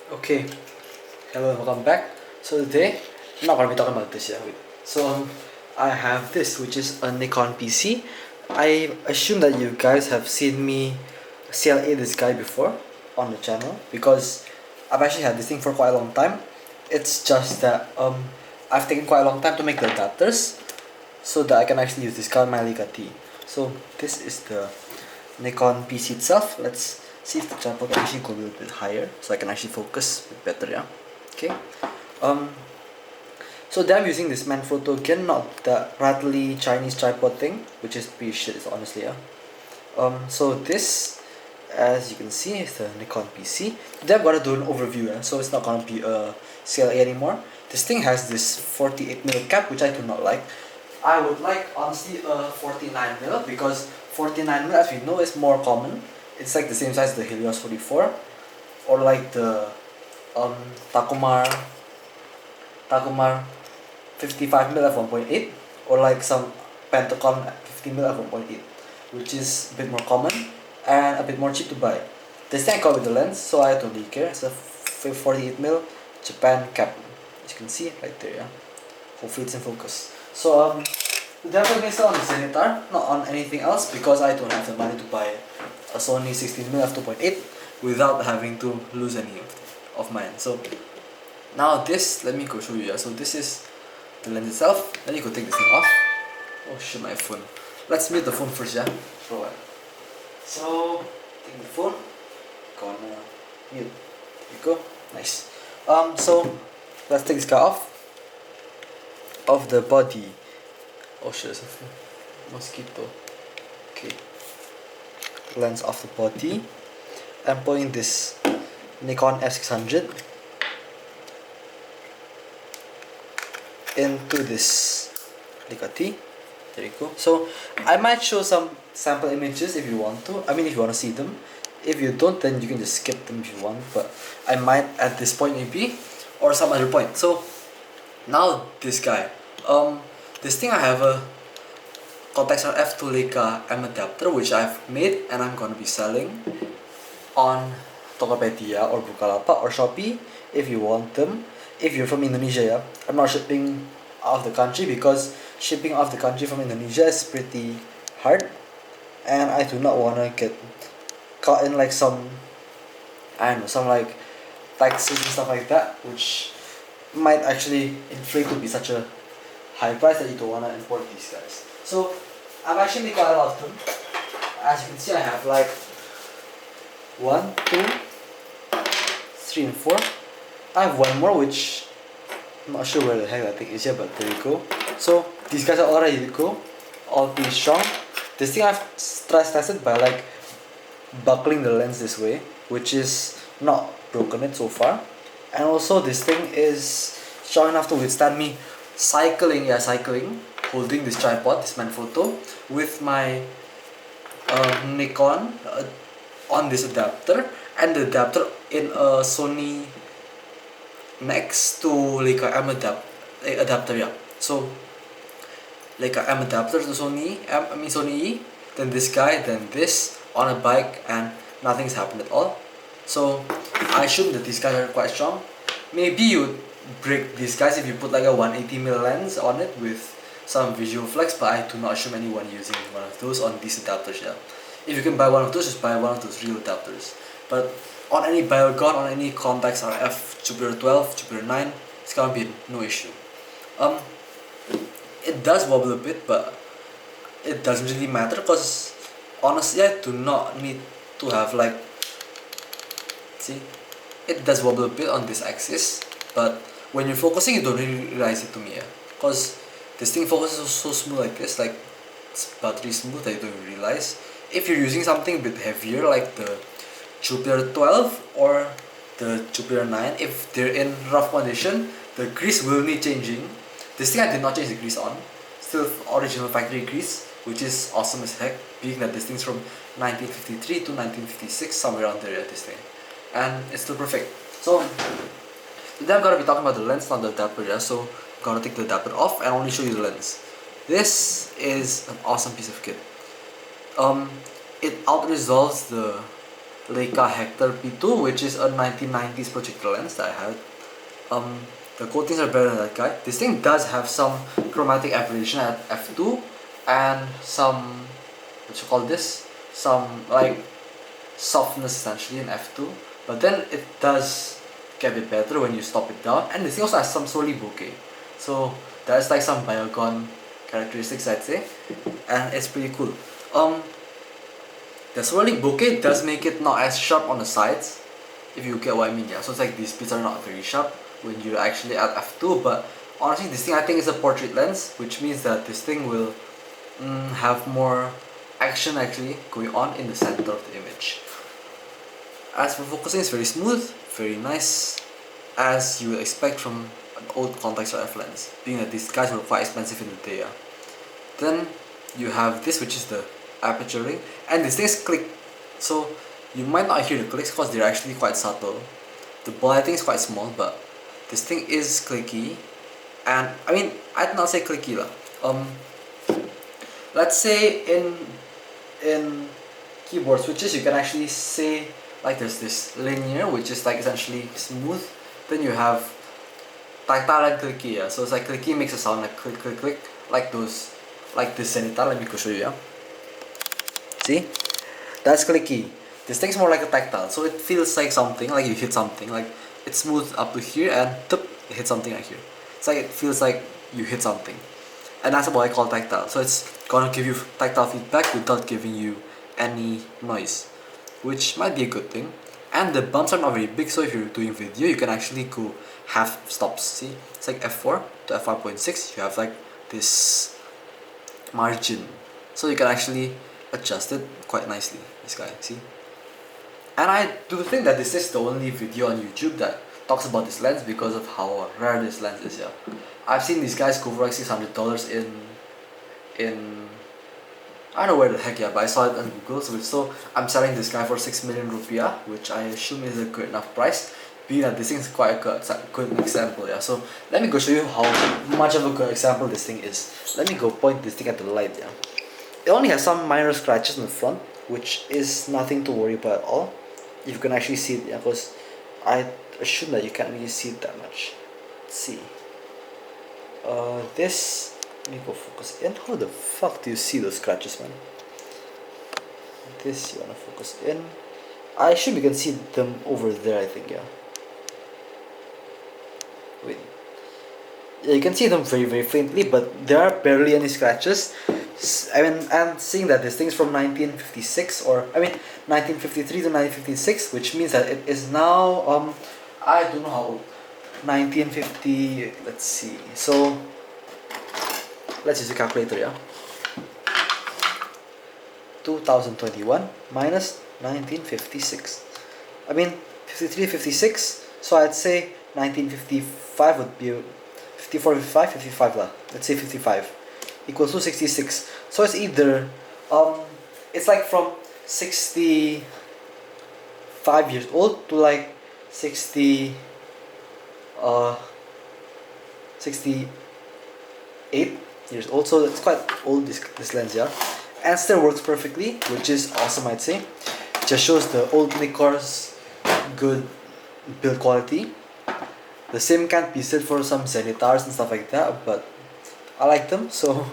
Okay, hello and welcome back. So today, I'm not gonna be talking about this yet. I have this, which is a Nikon PC. I assume that you guys have seen me CLA this guy before on the channel because I've actually had this thing for quite a long time. It's just that I've taken quite a long time to make the adapters so that I can actually use this guy on my Leica T. So this is the Nikon PC itself. Let's see if the tripod can actually go a little bit higher so I can actually focus a bit better, yeah. Okay. Um so then I'm using this Manfrotto again, not the rattly Chinese tripod thing, which is pretty shit, honestly, yeah. So this, as you can see, is the Nikon PC. Then I'm gonna do an overview, yeah? So it's not gonna be a CLA anymore. This thing has this 48mm cap, which I do not like. I would like, honestly, a 49mm because 49mm, as we know, is more common. It's like the same size as the Helios 44 or like the um, Takumar 55mm f1.8 or like some Pentacon 50mm f1.8, which is a bit more common and a bit more cheap to buy. This thing I got with the lens, so I don't really care. It's a 48mm Japan cap, as you can see right there, yeah. Hopefully it's in focus. So the adapter is still on the Zenitar, not on anything else because I don't have the money to buy a Sony 16mm f2.8 without having to lose any of mine. So now this, let me go show you. Yeah. So this is the lens itself. Then you go take this thing off. Oh shit, my phone. Let's mute the phone first, yeah. For a while. So take the phone. Gonna mute. There you go. Nice. So let's take this guy off. Of the body. Oh shit, there's a mosquito. Okay. Lens off the body. I'm putting this Nikon F600 into this Leica T. There you go. So I might show some sample images if you want to. I mean, if you want to see them. If you don't, then you can just skip them if you want. But I might at this point maybe, or some other point. So now this guy. This thing I have a Contax F2 Leica M adapter which I've made and I'm gonna be selling on Tokopedia or Bukalapak or Shopee if you want them. If you're from Indonesia, yeah. I'm not shipping out of the country because shipping out of the country from Indonesia is pretty hard and I do not wanna get caught in like some, I don't know, some like taxes and stuff like that, which might actually inflate to be such a high price that you don't wanna import these guys. So I've actually made quite a lot of them. As you can see, I have like 1, 2, 3 and 4. I have one more which I'm not sure where the heck that thing is yet, but there you go. So these guys are all ready to go, all pretty strong. This thing I've stress tested by like buckling the lens this way, which is not broken it so far. And also this thing is strong enough to withstand me cycling, holding this tripod, this Manfrotto, with my Nikon on this adapter, and the adapter in a Sony next to Leica M adapter, yeah. So Leica M adapter to Sony Sony E, then this guy, then this on a bike, and nothing's happened at all. So I assume that these guys are quite strong. Maybe you would break these guys if you put like a 180mm lens on it with some visual flex, but I do not assume anyone using one of those on these adapters, yeah. If you can buy one of those, just buy one of those real adapters. But on any Biogun, on any Contax RF Jupiter 12, Jupiter 9, it's gonna be no issue. It does wobble a bit, but it doesn't really matter because honestly I do not need to have like, see, it does wobble a bit on this axis, but when you're focusing you don't really realize it to me, yeah. Because this thing focuses so smooth like this, like it's buttery smooth that you don't even realize. If you're using something a bit heavier like the Jupiter 12 or the Jupiter 9, if they're in rough condition, the grease will need changing. This thing I did not change the grease on, still original factory grease, which is awesome as heck, being that this thing's from 1953 to 1956, somewhere around there, this thing. And it's still perfect. So today I'm gonna be talking about the lens, not the adapter, yeah. So I'm gonna take the adapter off and only show you the lens. This is an awesome piece of kit. It out resolves the Leica Hector P2, which is a 1990s projector lens that I had. The coatings are better than that guy. This thing does have some chromatic aberration at f2 and some, what you call this, some like softness essentially in f2, but then it does get a bit better when you stop it down, and this thing also has some swirly bokeh, so that's like some Biogon characteristics I'd say, and it's pretty cool. The swirling bokeh does make it not as sharp on the sides, if you get what I mean. Yeah, so it's like these bits are not very sharp when you're actually at f2, but honestly this thing I think is a portrait lens, which means that this thing will have more action actually going on in the center of the image. As for focusing, it's very smooth, very nice, as you would expect from an old Contax RF lens, being that these guys were quite expensive in the day. Yeah. Then you have this, which is the aperture ring, and these things click, so you might not hear the clicks because they're actually quite subtle. The ball I think is quite small, but this thing is clicky, and I mean I'd not say clicky lah. Let's say in keyboard switches you can actually say like there's this linear, which is like essentially smooth, then you have tactile and clicky. Yeah, so it's like clicky makes a sound like click click click, like those, like this Zenita. Let me go show you. Yeah, see, that's clicky. This thing's more like a tactile, so it feels like something, like you hit something, like it's smooth up to here and tup, you hit something right here. It's like it feels like you hit something, and that's what I call tactile. So it's gonna give you tactile feedback without giving you any noise, which might be a good thing. And the bumps are not very big, so if you're doing video you can actually go half stops. See, it's like f4 to f5.6, you have like this margin, so you can actually adjust it quite nicely, this guy, see. And I do think that this is the only video on YouTube that talks about this lens because of how rare this lens is. Yeah, I've seen these guys go for like $600 in I don't know where the heck, yeah, but I saw it on Google. So I'm selling this guy for 6 million rupiah, which I assume is a good enough price, being that this thing is quite a good example. Yeah, so let me go show you how much of a good example this thing is. Let me go point this thing at the light. Yeah, it only has some minor scratches in the front, which is nothing to worry about at all. If you can actually see it, yeah, because I assume that you can't really see it that much. Let's see. This. Let me go focus in. How the fuck do you see those scratches, man? This you wanna focus in. I assume you can see them over there, I think, yeah. Wait. Yeah, you can see them very, very faintly, but there are barely any scratches. I mean, I'm seeing that this thing's from 1956, or I mean 1953 to 1956, which means that it is now I don't know how old. 1950. Let's see. So let's use a calculator. Yeah. 2021 minus 1956. I mean 53, 56. So I'd say 1955 would be 54, 55, 55 lah. Let's say 55 equals to 66. So it's either it's like from 65 years old to like 68 years old. So it's quite old, this lens, yeah, and still works perfectly, which is awesome, I'd say. Just shows the old Nikkor's good build quality. The same can't be said for some Zenitars and stuff like that, but I like them, so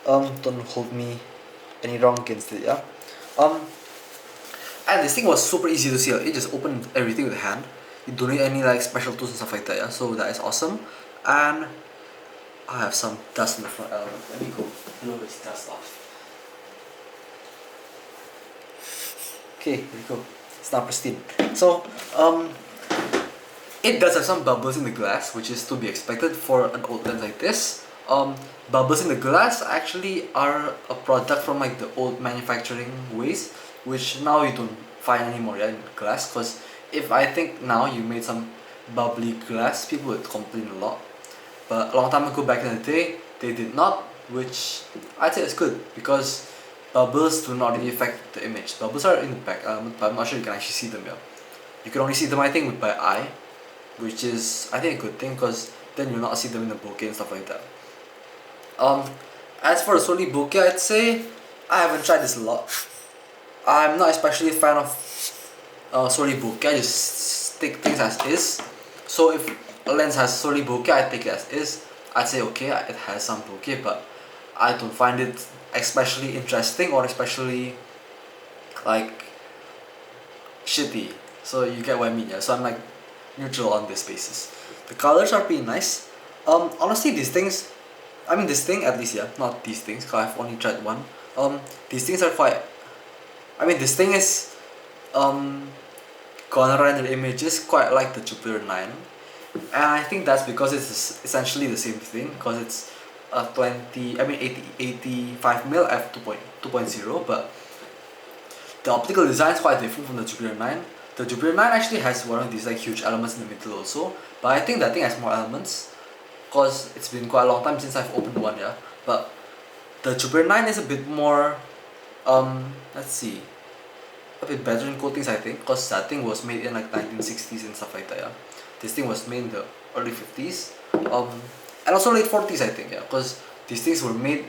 don't hold me any wrong against it. Yeah. And this thing was super easy to seal. It just opened everything with the hand. You don't need any like special tools and stuff like that. Yeah, so that is awesome. And I have some dust in the front element. Let me go blow this dust off. Okay, here we go. It's now pristine. So it does have some bubbles in the glass, which is to be expected for an old lens like this. Bubbles in the glass actually are a product from like the old manufacturing ways, which now you don't find anymore, yeah, in glass. Because if I think now you made some bubbly glass, people would complain a lot. But a long time ago, back in the day, they did not, which I'd say is good, because bubbles do not really affect the image. Bubbles are in the back, but I'm not sure you can actually see them. Yeah, you can only see them, I think, by eye, which is I think a good thing, because then you'll not see them in the bokeh and stuff like that. As for the solely bokeh, I'd say I haven't tried this a lot. I'm not especially a fan of solely bokeh. I just take things as is. So if a lens has solely bokeh, I take it as is. I'd say okay, it has some bokeh, but I don't find it especially interesting or especially like shitty. So you get what I mean, yeah. So I'm like neutral on this basis. The colors are pretty nice. Honestly, these things, I mean this thing at least, yeah, not these things, cause I've only tried one. These things are quite. I mean this thing is gonna render images quite like the Jupiter 9, and I think that's because it's essentially the same thing, because it's a 85 mil f 2.0, but the optical design is quite different from the Jupiter 9. The Jupiter 9 actually has one of these like huge elements in the middle also, but I think that thing has more elements because it's been quite a long time since I've opened one, yeah. But the Jupiter 9 is a bit more, let's see, a bit better in coatings I think, because that thing was made in like 1960s and stuff like that, yeah. This thing was made in the early 50s, and also late 40s I think, yeah, because these things were made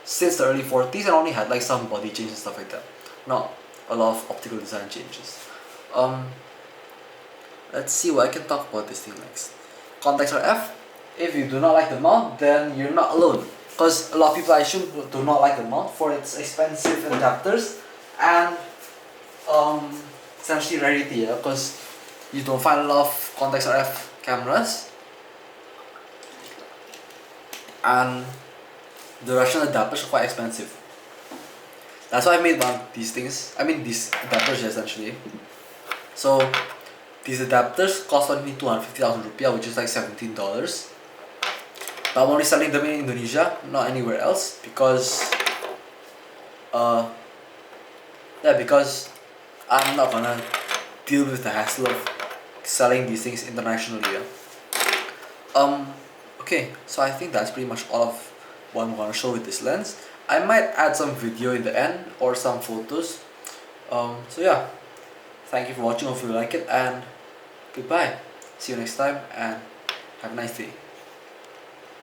since the early 40s and only had like some body change and stuff like that, not a lot of optical design changes. Let's see what I can talk about this thing next. Contax RF. If you do not like the mount, then you're not alone. Because a lot of people I assume do not like the mount for its expensive adapters and essentially rarity, yeah, because you don't find a lot of Contax RF cameras, and the Russian adapters are quite expensive. That's why I made one of these things. I mean these adapters essentially. So these adapters cost only 250,000 rupiah, which is like $17. But I'm only selling them in Indonesia, not anywhere else, because because I'm not gonna deal with the hassle of selling these things internationally. Yeah. Okay, so I think that's pretty much all of what I'm gonna show with this lens. I might add some video in the end or some photos. So yeah, thank you for watching. Hope you like it, and goodbye. See you next time, and have a nice day.